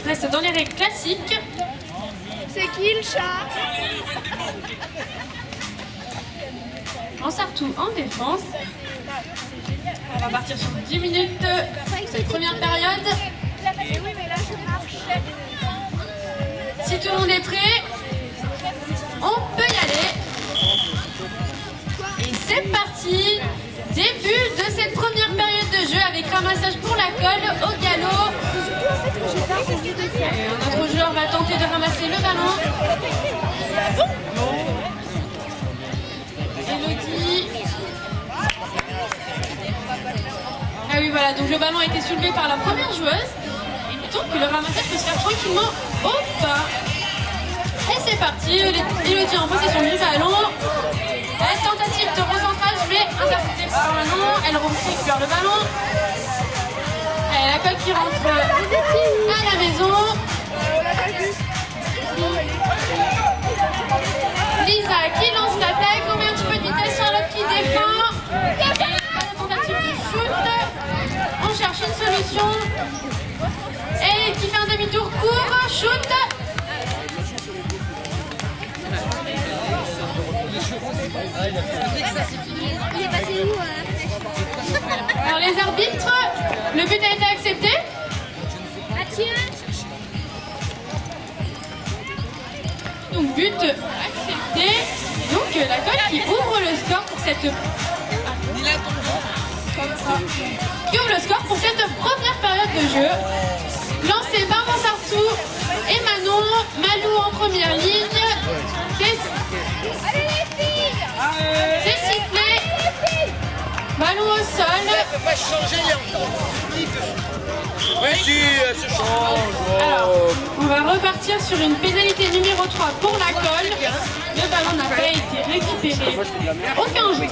reste dans les règles classiques. C'est qui le chat? Mansartou en défense. On va partir sur 10 minutes cette première période. Oui, mais là je marche. Si tout le monde est prêt, on peut y aller. Et c'est parti. Début de cette première période de jeu avec ramassage pour la colle au galop. Et notre joueur va tenter de ramasser le ballon. Elodie. Ah oui, voilà, donc le ballon a été soulevé par la première joueuse. Et donc le ramassage peut se faire tranquillement au pas. Et c'est parti, Elodie en possession du ballon. Tentative de recentrage, mais interceptée par Manon. Elle récupère le ballon. Et la colle qui rentre à la maison. Lisa qui lance l'attaque, on met un petit peu de vitesse, Charlotte qui défend. Et la tentative de shoot. On cherche une solution. Et qui fait un demi-tour court, shoot. Il est passé où Alors les arbitres, le but a été accepté. Donc but accepté. Donc la colle qui ouvre le score pour cette première période de jeu. Lancé par Mansartou et Manon. Malou en première ligne. C'est sifflé. Ballon au sol. Ça peut pas changer, il y a encore oui, si, elle se change. Alors, on va repartir sur une pénalité numéro 3 pour la colle. Le ballon n'a pas été récupéré. Aucun joueur.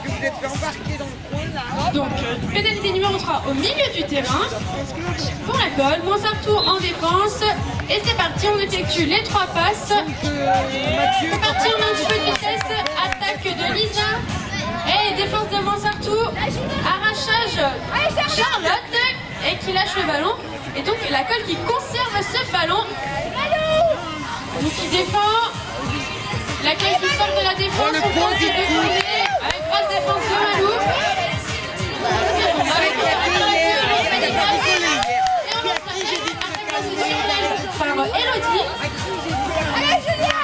Vous êtes fait embarquer dans le coin là. Donc, pénalité numéro 3 au milieu du terrain. Pour la colle, Mansartou en défense. Et c'est parti, on effectue les 3 passes. C'est parti, on a un petit peu de vitesse. Attaque de Lisa. Et défense de Mansartou. Arrachage Charlotte. Et qui lâche le ballon. Et donc la colle qui conserve ce ballon. Donc qui défend. La colle qui sort de la défense. On tente de défendre. Avec grosse défense de Malou. Par Elodie. Allez, Julia!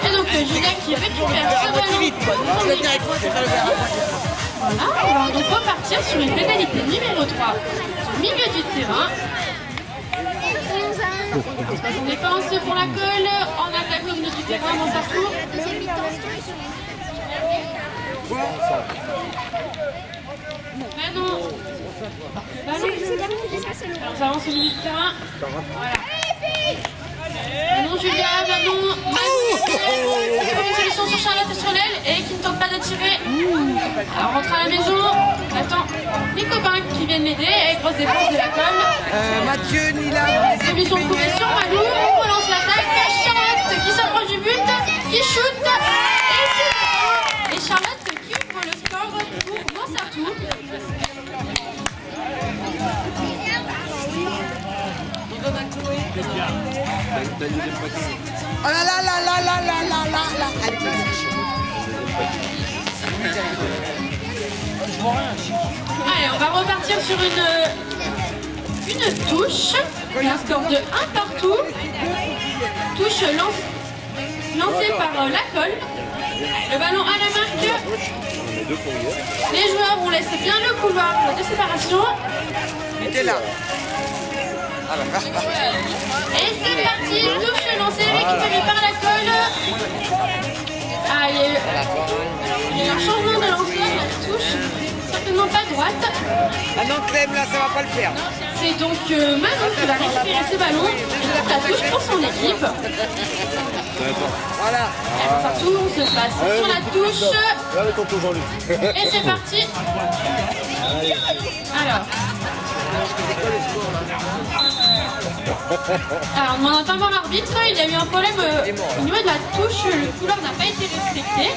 Et donc Julia qui récupère ce ballon. Voilà, on va donc repartir sur une pénalité numéro 3 au milieu du terrain. En défense pour la colle, en attaque au milieu du terrain, Mansartou. Manon. Ballon. On avance au milieu du terrain. Voilà. Manon, Julia, Manon, une solution sur Charlotte et sur l'aile et qui ne tente pas de tirer. Alors on rentre à la maison, on attend les copains qui viennent l'aider et grosse défense de la colle. Mathieu, Nila, Solution coupée sur Malou, on relance l'attaque. Charlotte qui s'approche du but, qui shoot et c'est bon. Et Charlotte qui ouvre le score pour Mansartou. Oh là là là là là là là là là. Allez, on va repartir sur une touche. Un score de 1 partout. Touche lancée par la colle. Le ballon à la marque. Les joueurs, on laisse bien le couloir de séparation. T'es là. Et c'est parti, touche lancée, récupérée par la colle. Ah, il y a eu un changement de lanceur, la touche, certainement pas droite. Ah non, Clem, là, ça va pas le faire. C'est donc Manon qui va récupérer ce ballon et la touche pour son équipe. Voilà. Partout, on se passe sur la touche. Et c'est parti. Alors. Alors, on demande un timbre à l'arbitre. Il y a eu un problème au niveau de la touche. Le couleur n'a pas été respecté.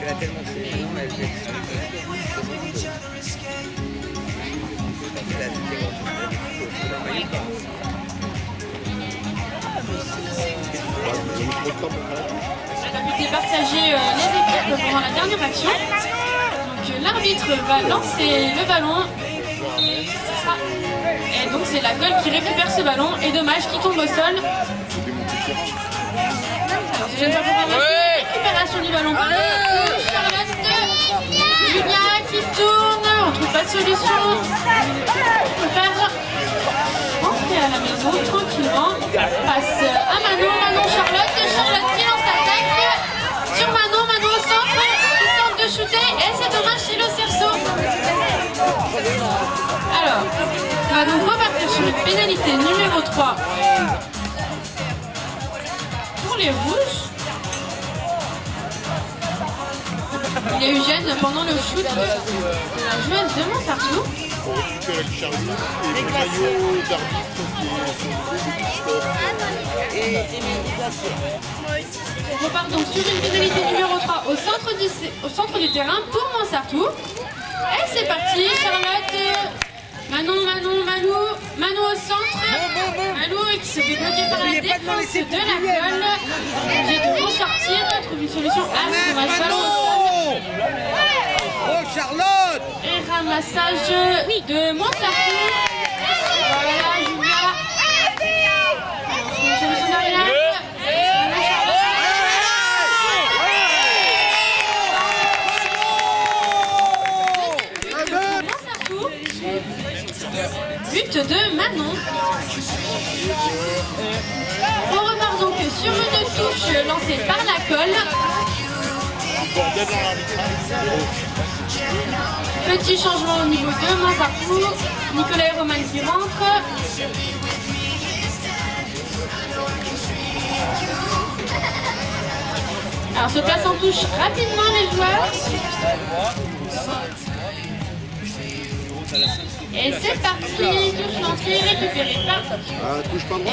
Elle a tellement fait, non, elle fait On a pu départager les équipes pendant la dernière action. Donc l'arbitre va lancer le ballon. Et donc c'est la Colle qui récupère ce ballon. Et dommage qu'il tombe au sol. Alors c'est une récupération du ballon par Charlotte. Julia qui tourne. On trouve pas de solution. On peut faire rentrer à la maison tranquillement. Passe à Manon. Manon Charlotte. Charlotte qui lance l'attaque. Sur Manon. Manon au centre. Qui tente de shooter. Et c'est dommage, c'est le cerceau. Alors, on va donc repartir sur une pénalité numéro 3 pour les rouges. Il y a eu gêne pendant le shoot de la joueuse de Montsartou. On récupère le Charlie et le maillot d'arbitre qui est On repart donc sur une pénalité numéro 3 au centre du terrain pour Montsartou. Et c'est parti, Charlotte, Manon, Manon au centre. Manon qui se fait bloquer par la défense de la Colle. J'ai dû ressortir, trouve une solution. Ah, c'est dommage, ballon au sol. Oh Charlotte! Et ramassage de Montsartou. Voilà, Julia. Une solution derrière. But de Manon. On repart donc sur une touche lancée par la Colle. bordel dans l'arbitrage. Petit changement au niveau de Montsartou. Nicolas et Roman qui rentrent. Alors se place en touche rapidement les joueurs. Et c'est parti, touche lancée, récupérée par.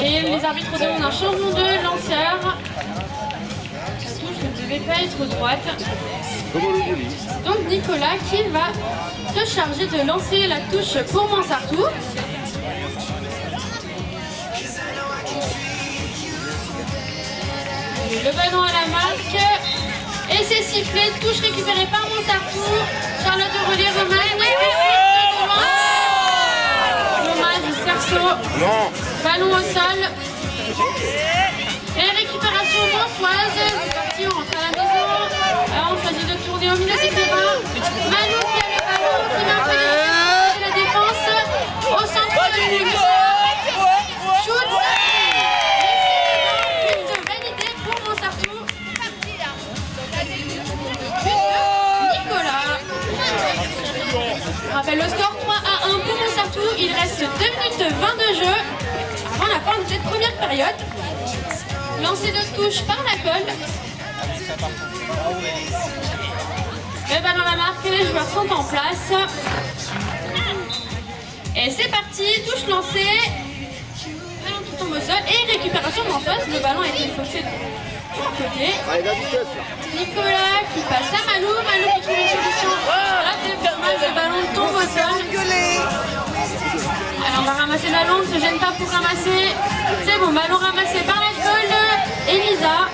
Et les arbitres demandent un changement de lanceur. La touche ne devait pas être droite. Donc Nicolas qui va se charger de lancer la touche pour Montsartou. Le ballon à la marque. Et c'est sifflé, touche récupérée par Montsartou. Charlotte de relais, Romain. Dommage, cerceau. Ballon au sol. Et récupération montoise. C'est parti, on rentre à la maison. Alors on choisit de tourner au milieu du terrain. Manon qui a le ballon, qui va faire la défense. Au centre de l'île. Shoot. Je rappelle le score 3-1 pour Montsartou. Il reste 2 minutes 20 de jeu avant la fin de cette première période. Lancé de touche par la Colle. Le ballon à la marque, les joueurs sont en place. Et c'est parti, touche lancée. Ballon qui tombe au sol et récupération montoise. Le ballon a été faussé de l'autre côté. Nicolas qui passe à Malou. Malou qui trouve une solution. Le ballon tombe au sol. Alors on va ramasser le ballon, on ne se gêne pas pour ramasser. C'est bon, ballon ramassé par la Colle. Elisa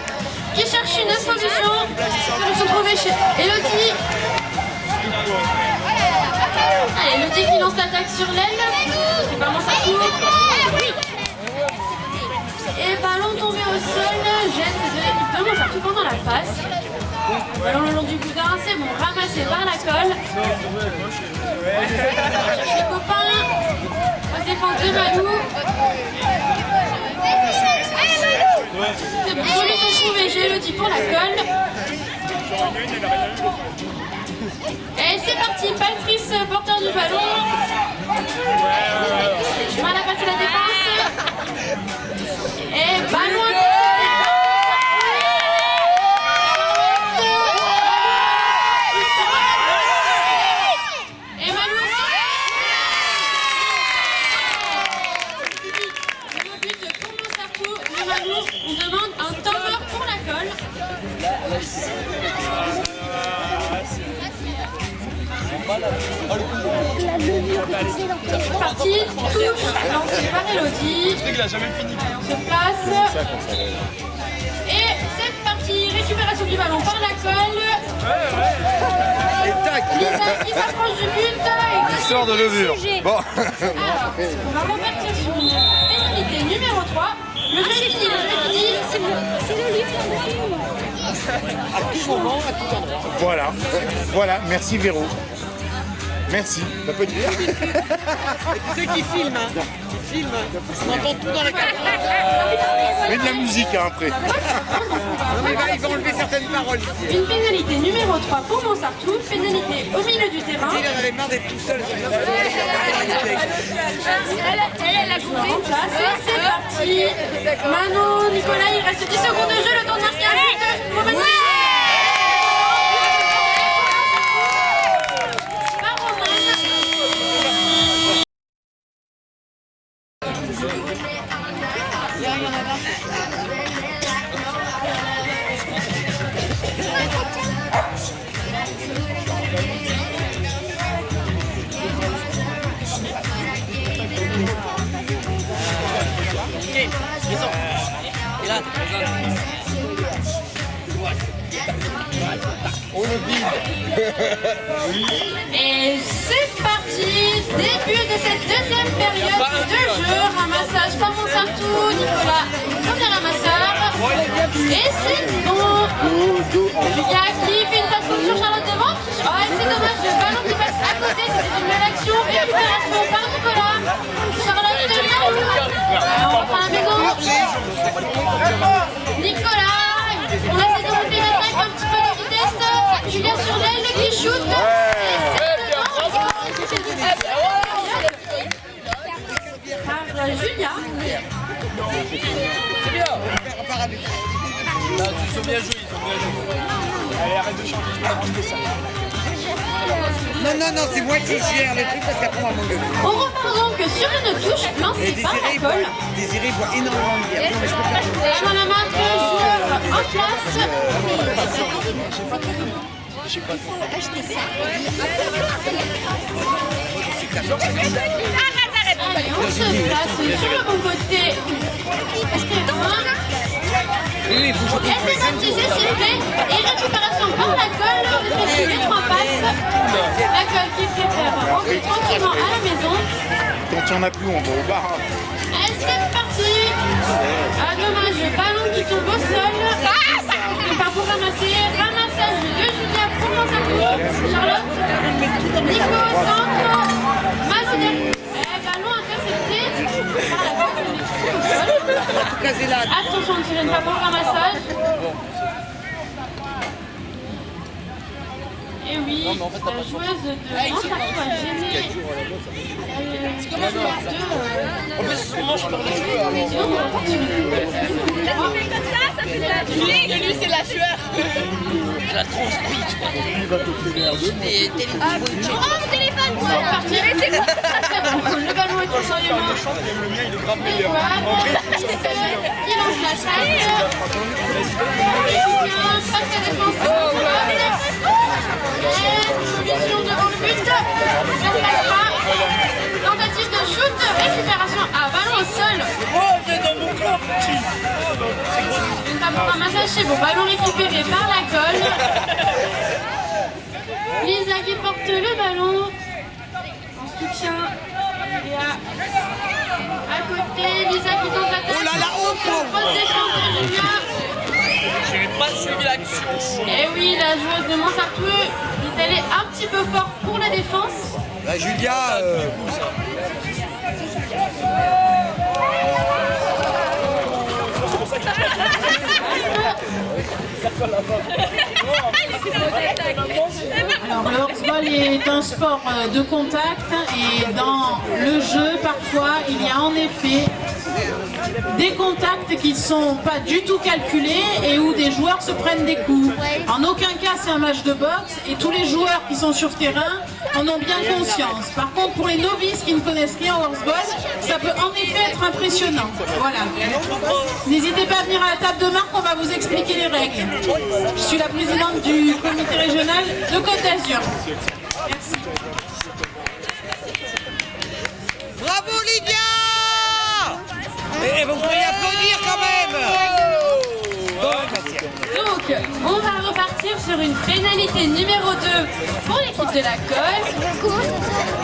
qui cherche une solution. Solution trouvée chez Elodie. Allez, Elodie qui lance l'attaque sur l'aile. C'est pas Montsartou. Et ballon tombé au sol. Gêne de l'équipe de Montsartou pendant la passe. Ballon le long du boudin, c'est bon, ramassé par la Colle. Cherche les copains. La défense de Malou. C'est bon, solution trouvée, j'ai Elodie pour la Colle. Et c'est parti, Patrice, porteur du ballon. Mal à passer la défense. Et ballon C'est parti, touche, lancé par Elodie. On se place. Et c'est parti, récupération du ballon par la colle. Et tac. Lisa qui s'approche du but. Il sort de levure. Bon. Alors, on va repartir sur une pénalité numéro 3. Le jeu est fini, le jeu est fini. C'est le livre. À tout moment, à tout endroit. Voilà, voilà, merci Véro. Merci, ça peut dire. Et tous ceux qui filment, qui filment, on entend tout dans la caméra. Mais de la musique hein, après. Non mais là, ils vont enlever certaines paroles. Une pénalité numéro 3 pour Montsartou, pénalité au milieu du terrain. Il en avait marre d'être tout seul. Elle a coupé. En place, et c'est parti. Manon, Nicolas, il reste 10 secondes de jeu, le temps de marquer un but. Pour Manon. Par Romain. Et là, on le vide. Et c'est parti. Début de cette deuxième période de jeu. Ramassage par Montsartou. Nicolas, premier ramasseur. Et c'est bon. Julia qui fait une passe sur Charlotte devant. Oh, et c'est dommage, le ballon qui passe à côté. C'était une belle action. Récupération par Nicolas. Charlotte on reprend la maison. Nicolas, on essaie de monter l'attaque un petit peu de vitesse. Julien sur l'aile qui shoot. Par Julia. C'est bien. Là, ils ont bien joué, Allez, arrête de chanter, je vais raconter ça. Non, c'est moi qui gère le truc parce qu'après on va m'engueuler. On repart donc sur une touche lancée par la colle. Désiré boit énormément de bière. Mais je peux faire Sur la main de joueur en place. Allez, on se place sur le bon côté. Est-ce qu'il y a loin? Oui, il faut que Et c'est parti, c'est sifflé. Et récupération par la colle. On effectue les 3 passes. La colle qui préfère rentrer tranquillement à la maison. Quand il n'y en a plus, on va au bar. Et c'est parti. Ah, dommage, le ballon qui tombe au sol. Il part pour ramasser. Ramassage de Julia pour Montsartou. Charlotte. Nico au centre. Mazodel. Ballon intercepté par la colle. Au sol. Attention, on ne se gêne pas pour le ramassage. Et oui, la joueuse de Montsartou a gêné. En plus, on mange par les cheveux. Lui, c'est la sueur. La transmis, tu vois. Il va te merdeux. Oh, mon téléphone. C'est parti. Le ballon est absolument. Le mien, il est grave meilleur. Qui lance la chasse. Passe la défense. Solution devant le but. Tentative de shoot. Récupération à ballon au sol. Oh, viens dans mon corps, petit. Une tape pour ramassage, c'est bon. Ballon récupéré par la colle. Lisa qui porte le ballon. En soutien. Il y a à côté Lisa qui tente l'attaque. Oh là là, oh, Grosse défense de Julia. Je n'ai pas suivi l'action. Et oui, la joueuse de Montsartou est allée un petit peu fort pour la défense. Bah, Julia. Alors le hors-ball est un sport de contact et dans le jeu parfois il y a en effet des contacts qui ne sont pas du tout calculés et où des joueurs se prennent des coups. En aucun cas c'est un match de boxe et tous les joueurs qui sont sur terrain en ont bien conscience. Par contre pour les novices qui ne connaissent rien au hors-ball, ça peut en effet être impressionnant. Voilà. N'hésitez pas à venir à la table de marque, on va vous expliquer les règles. Je suis la présidente du comité régional de Côte d'Azur. Merci. Bravo Lydia! Et vous pouvez applaudir quand même! Donc, on va repartir sur une pénalité numéro 2 pour l'équipe de la colle.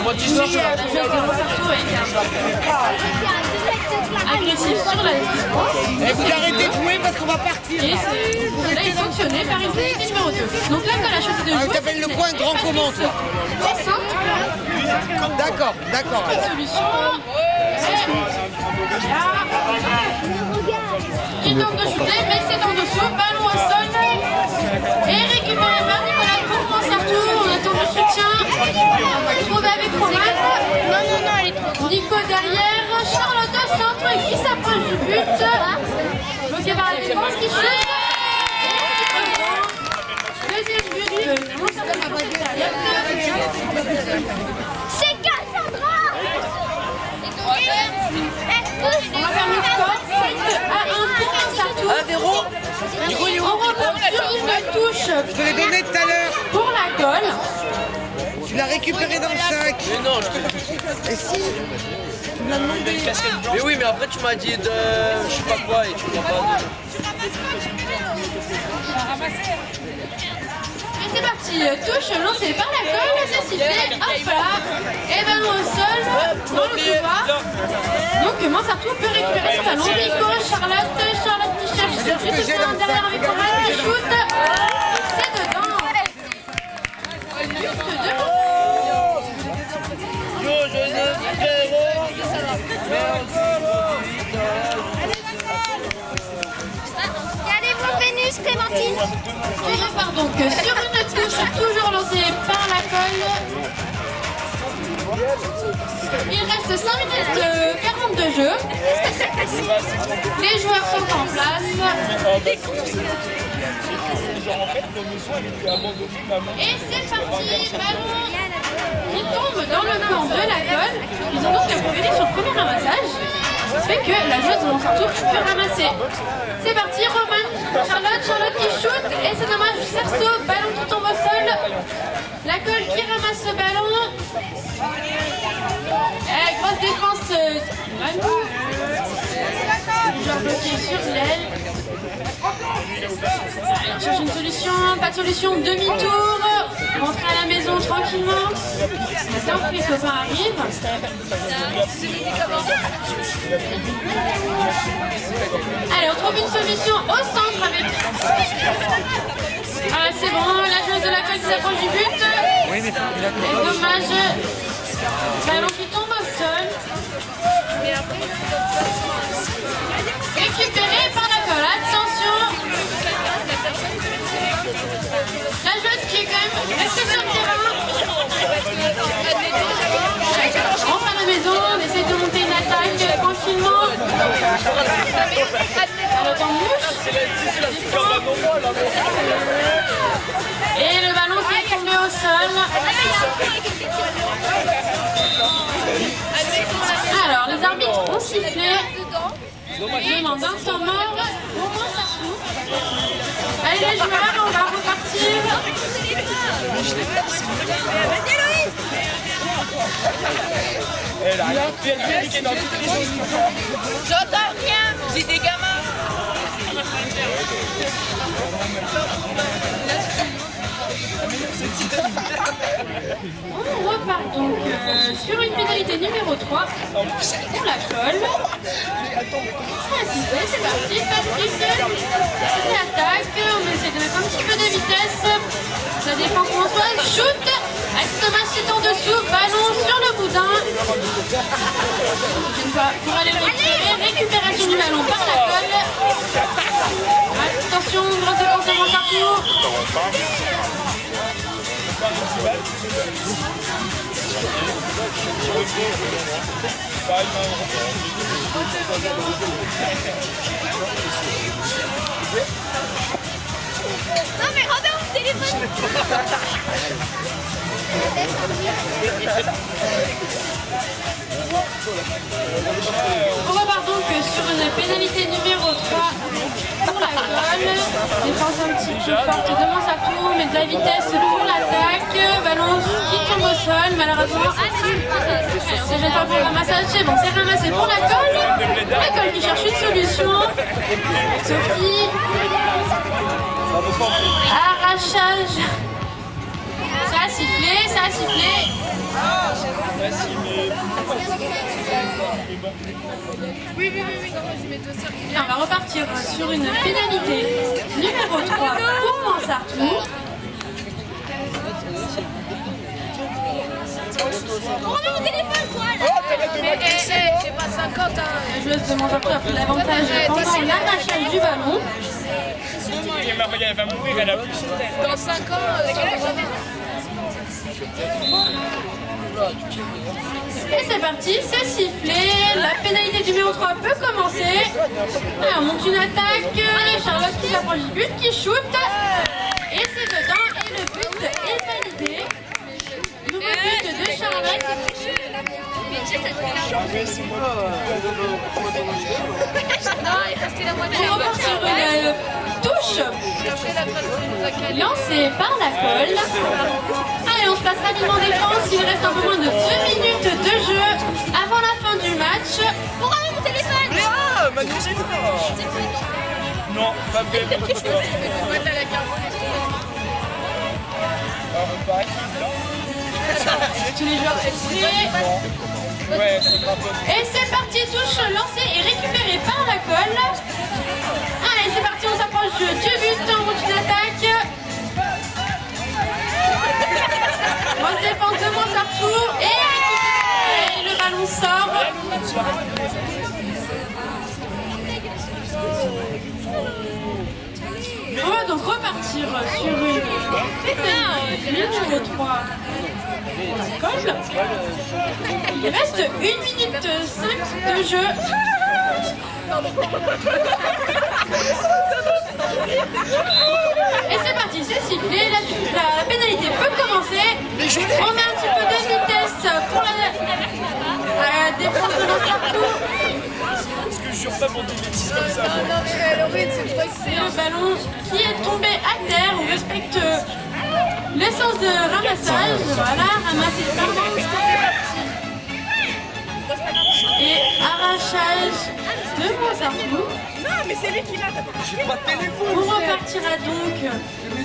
Moi, tu sors, je La joueuse de Montsartou a été agressive sur la distance. Et vous arrêtez de jouer parce qu'on va partir. Et cela est sanctionné par une pénalité numéro 2. Donc la colle a choisi de jouer. Tu t'appelles le coin grand comment toi? Au centre. D'accord, d'accord. Pas de solution. Qui tente de shooter, mais c'est en dessous. Ballon au sol. Et récupéré par Nicolas pour Montsartou. On attend le soutien. Trouvé avec Roman. Non, elle est trop. Nico derrière. Charlotte au centre qui s'approche du but. Bloqué par la défense qui chute. Deuxième but de Montsartou. C'est Cassandra. On va faire le score 7 à 1 pour Montsartou. Véro? Nico, il est où? On repart sur une touche Je te l'ai donné tout à l'heure. pour la colle. Tu l'as récupéré dans le sac. Mais non, Et si? Tu me l'as demandé. mais oui, mais après tu m'as dit de je sais pas quoi et tu m'as pas dit. Et c'est parti, touche lancée par la colle, c'est sifflé, hop là, et ballon au sol, dans le couloir. Donc Montsartou peut récupérer ce ballon. Nico, Charlotte qui cherche le soutien derrière avec Roman qui shoot. C'est dedans. Juste 2 points. Yo, je ne Allez, mon Vénus, Clémentine. On repart donc sur une touche toujours lancée par la colle. Il reste 5 minutes 40 de jeu. Les joueurs sont en place. Et c'est parti, ballon qui tombe dans le camp de la colle. Ils ont donc progressé sur le premier ramassage. Ce qui fait que la joueuse de Montsartou peut ramasser. C'est parti, Roman, Charlotte qui shoot. Et c'est dommage, Cerceau, ballon qui tombe au sol. La colle qui ramasse ce ballon. Grosse défense. Joueur bloqué sur l'aile. On cherche une solution, pas de solution, demi-tour. Rentrer à la maison tranquillement. Attends que les copains arrivent. Allez, on trouve une solution au centre avec. Ah, c'est bon, la joueuse de la colle qui s'approche du but. Et dommage. Ballon qui tombe au sol. Récupéré par la colle. Attention. La joueuse qui est quand même restée sur le terrain. On rentre à la maison, on essaie de monter une attaque tranquillement. Elle attend mouche. Et le ballon qui est tombé au sol. Alors, les arbitres ont sifflé. Demande un temps mort pour Montsartou. Allez les joueurs, on va repartir. Elle a rien fait, elle est dans toutes les choses. J'entends rien. C'est des gamins. On repart donc sur une pénalité numéro 3 pour la colle. C'est parti, Patrick, c'est attaque, on essaie de mettre un petit peu de vitesse. La défense Françoise, shoot, Thomas c'est en dessous, ballon sur le boudin. Une fois pour aller le récupérer, récupération du ballon par la colle. Attention, grosse défense de Montsartou. Non, mais Robert, mon téléphone. On repart donc sur une pénalité numéro 3 pour la colle. Défense un petit peu forte de Montsartou, mais de la vitesse pour l'attaque. Ballon qui tombe au sol, malheureusement. C'est jeté pour le ramassage, c'est bon, c'est ramassé pour la colle. La colle qui cherche une solution. Sophie. Arrachage. Ça a sifflé, ça a sifflé. Et on va repartir sur une pénalité numéro 3 pour Montsartou. Prends mon téléphone, toi là. J'ai pas 50 ans. La joueuse de Montsartou a pris l'avantage pendant l'arrachage du ballon. Elle va mourir, elle a plus son tête. Dans 5 ans, Et c'est parti, c'est sifflé. La pénalité numéro 3 peut commencer. Et on monte une attaque. Charlotte qui s'approche du but, qui shoot. Et c'est dedans. Et le but est validé. Nouveau but de Charlotte. non, il restait la moitié. On repart sur une touche lancée par la colle. Allez, on se passe rapidement en défense. Il reste un peu moins de 2 minutes de jeu avant la fin du match. Pour ramener mon téléphone. Ah, Manu non, pas bien. Tous les joueurs prêts. Ouais, c'est grave. Et c'est parti, touche lancée et récupérée par la colle. Allez, c'est parti, on s'approche du but, on monte une attaque. Grosse défense de Montsartou et le ballon sort. On va donc repartir sur une numéro 3 pour la colle. Il reste 1 minute 5 de jeu. Et c'est parti, c'est sifflé, la pénalité peut commencer. On met un petit peu de vitesse pour la défense de Montsartou. Parce que je jure pas pour des bêtises comme ça. C'est le ballon qui est tombé à terre. On respecte l'essence de ramassage. Voilà, ramasser le ballon. Et arrachage de Montsartou. J'ai pas de téléphone. On repartira donc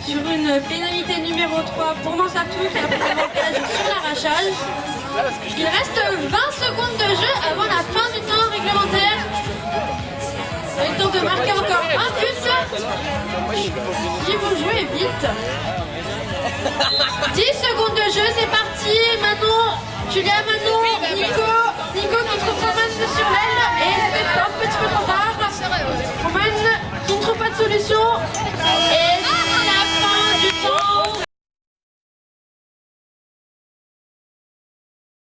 sur une pénalité numéro 3 pour Montsartou qui a pris l'avantage sur l'arrachage. Il reste 20 secondes de jeu avant la fin du temps réglementaire. Il temps de marquer encore un but. Ils vont jouer vite. 10 secondes de jeu, c'est parti. Manon, Julia, Manon, Nico qui trouve son match sur l'aile.